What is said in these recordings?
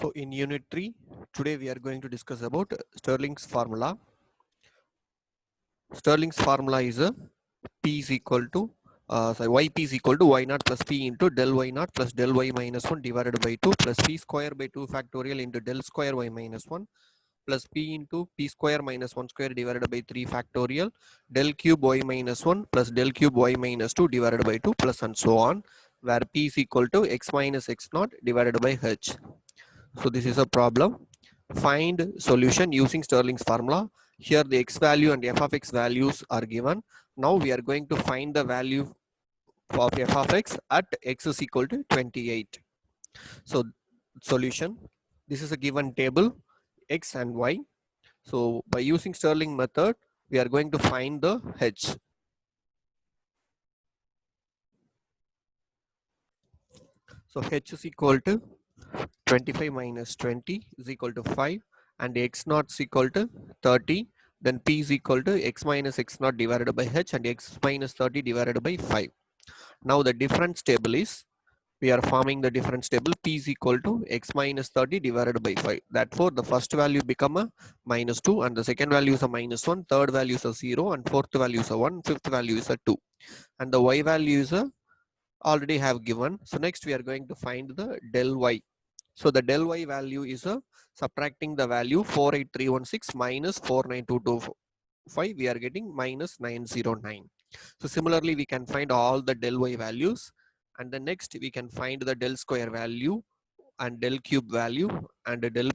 So in unit 3, today we are going to discuss about Stirling's formula. Stirling's formula is a P is equal to yp is equal to y naught plus p into del y naught plus del y minus 1 divided by 2 plus p square by 2 factorial into del square y minus 1 plus p into p square minus 1 square divided by 3 factorial del cube y minus 1 plus del cube y minus 2 divided by 2 plus and so on, where p is equal to x minus x naught divided by h. So this is a problem. Find solution using Stirling's formula. Here the x value and f of x values are given. Now we are going to find the value of f of x at x is equal to 28. So solution, this is a given table x and y. So by using Stirling method, we are going to find the h. So h is equal to 25 minus 20 is equal to 5, and x naught is equal to 30. Then p is equal to x minus x naught divided by h and x minus 30 divided by 5. Now the difference table is, we are forming the difference table, p is equal to x minus 30 divided by 5. Therefore the first value become a minus 2, and the second value is a minus 1, third value is a 0, and fourth value is a 1, fifth value is a 2. And the y value is a already have given. So next we are going to find the del y. So the del y value is a subtracting the value 48316 minus 49225, we are getting minus 909. So similarly we can find all the del y values, and the next we can find the del square value and del cube value and the del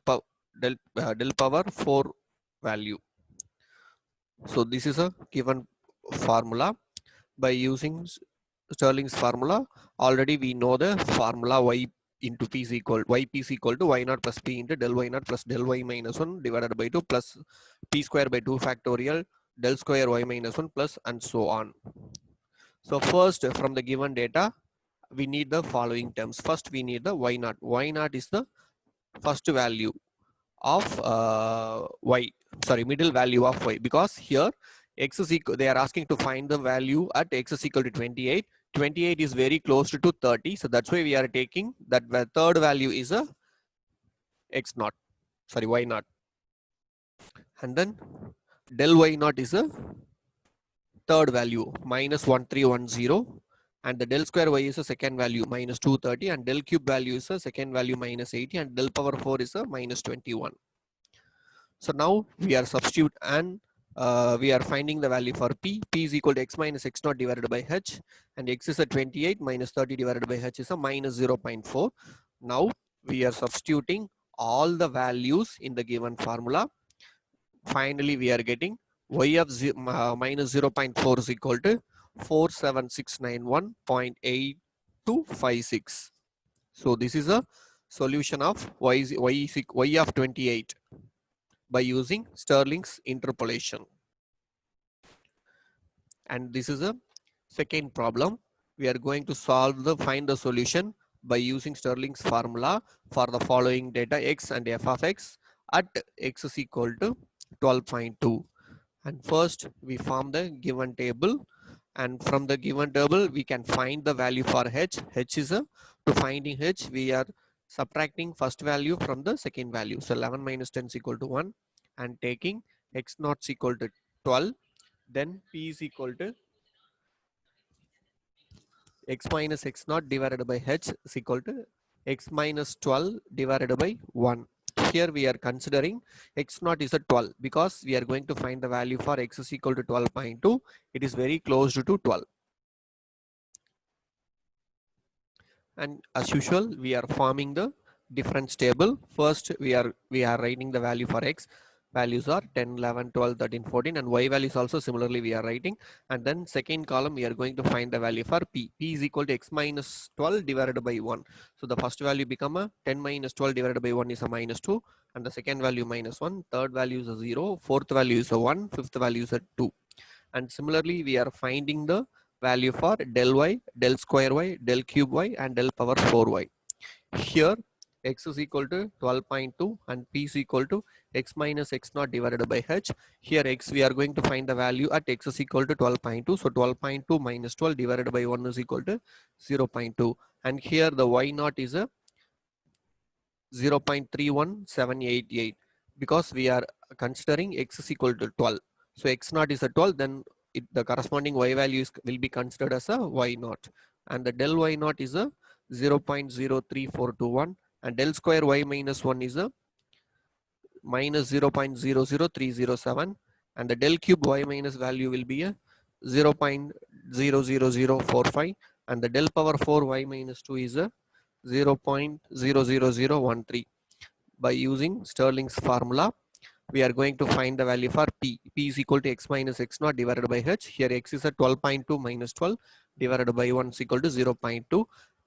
power 4 value. So this is a given formula. By using Stirling's formula, already we know the formula y into p is equal yp is equal to y naught plus p into del y naught plus del y minus 1 divided by 2 plus p square by 2 factorial del square y minus 1 plus and so on. So first, from the given data, we need the following terms. First we need the y naught. Y naught is the first value of middle value of y, because here x is equal, they are asking to find the value at x is equal to 28. 28 is very close to 30, so that's why we are taking that the third value is a y naught, and then del y naught is a third value minus 1310, and the del square y is a second value minus 230, and del cube value is a second value minus 80, and del power 4 is a minus 21. So now we are substitute, and we are finding the value for p. P is equal to x minus x naught divided by h, and x is a 28 minus 30 divided by h is a minus 0.4. Now we are substituting all the values in the given formula. Finally we are getting y of minus 0.4 is equal to 47691.8256. So this is a solution of y of 28 by using Stirling's interpolation. And this is a second problem. We are going to find the solution by using Stirling's formula for the following data x and f of x at x is equal to 12.2. And first we form the given table, and from the given table we can find the value for h. H is to finding h, we are subtracting first value from the second value. So 11 minus 10 is equal to 1, and taking x naught is equal to 12. Then p is equal to x minus x naught divided by h is equal to x minus 12 divided by 1. Here we are considering x naught is a 12, because we are going to find the value for x is equal to 12.2. It is very close to 12. And as usual, we are forming the difference table. First we are writing the value for x. Values are 10, 11, 12, 13, 14, and y values also similarly we are writing. And then second column we are going to find the value for p. P is equal to x minus 12 divided by 1. So the first value become a 10 minus 12 divided by 1 is a minus 2, and the second value minus 1, third value is a 0, fourth value is a 1, fifth value is a 2. And similarly we are finding the value for del y, del square y, del cube y, and del power 4y. Here x is equal to 12.2 and p is equal to x minus x naught divided by h. Here x, we are going to find the value at x is equal to 12.2. So 12.2 minus 12 divided by 1 is equal to 0.2. And here the y naught is a 0.31788 because we are considering x is equal to 12. So x naught is a 12, then the corresponding y value will be considered as a y naught, and the del y naught is a 0.03421, and del square y minus 1 is a minus 0.00307, and the del cube y minus value will be a 0.00045, and the del power 4 y minus 2 is a 0.00013. By using Stirling's formula, we are going to find the value for P. P is equal to x minus x naught divided by h. Here x is a 12.2 minus 12 divided by 1 is equal to 0.2,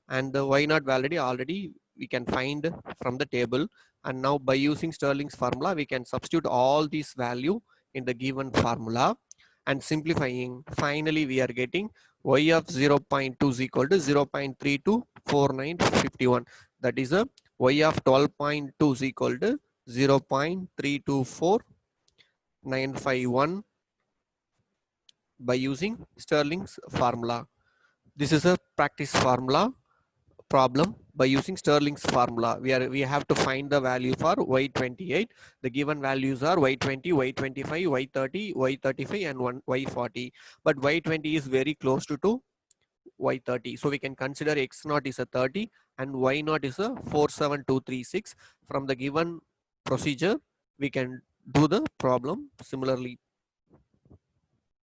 and the y naught value already we can find from the table. And now by using Stirling's formula, we can substitute all these value in the given formula, and simplifying, finally we are getting y of 0.2 is equal to 0.324951. That is a y of 12.2 is equal to 0.324951 by using Stirling's formula. This is a practice formula problem. By using Stirling's formula, we have to find the value for y28. The given values are y20, y25, y30, y35 and y40, but y20 is very close to y30, so we can consider x naught is a 30 and y naught is a 47236. From the given procedure, we can do the problem similarly.